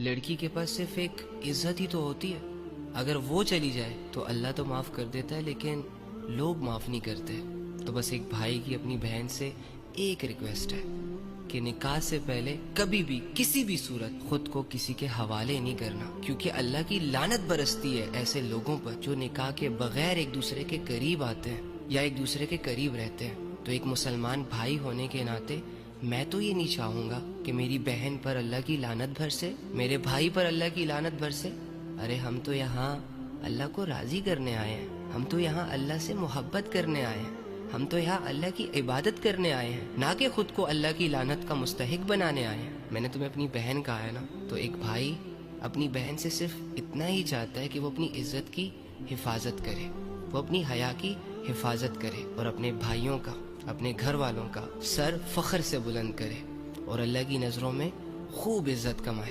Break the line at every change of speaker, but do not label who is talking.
لڑکی کے پاس صرف ایک عزت ہی تو ہوتی ہے، اگر وہ چلی جائے تو اللہ تو معاف کر دیتا ہے لیکن لوگ معاف نہیں کرتے۔ تو بس ایک بھائی کی اپنی بہن سے ایک ریکویسٹ ہے کہ نکاح سے پہلے کبھی بھی کسی بھی صورت خود کو کسی کے حوالے نہیں کرنا، کیونکہ اللہ کی لعنت برستی ہے ایسے لوگوں پر جو نکاح کے بغیر ایک دوسرے کے قریب آتے ہیں یا ایک دوسرے کے قریب رہتے ہیں۔ تو ایک مسلمان بھائی ہونے کے ناطے میں تو یہ نہیں چاہوں گا کہ میری بہن پر اللہ کی لعنت برسے، میرے بھائی پر اللہ کی لعنت برسے۔ ارے ہم تو یہاں اللہ کو راضی کرنے آئے ہیں، ہم تو یہاں اللہ سے محبت کرنے آئے ہیں، ہم تو یہاں اللہ کی عبادت کرنے آئے ہیں، نہ کہ خود کو اللہ کی لعنت کا مستحق بنانے آئے ہیں۔ میں نے تمہیں اپنی بہن کہا ہے نا، تو ایک بھائی اپنی بہن سے صرف اتنا ہی چاہتا ہے کہ وہ اپنی عزت کی حفاظت کرے، وہ اپنی حیا کی حفاظت کرے اور اپنے بھائیوں کا، اپنے گھر والوں کا سر فخر سے بلند کرے اور اللہ کی نظروں میں خوب عزت کمائے۔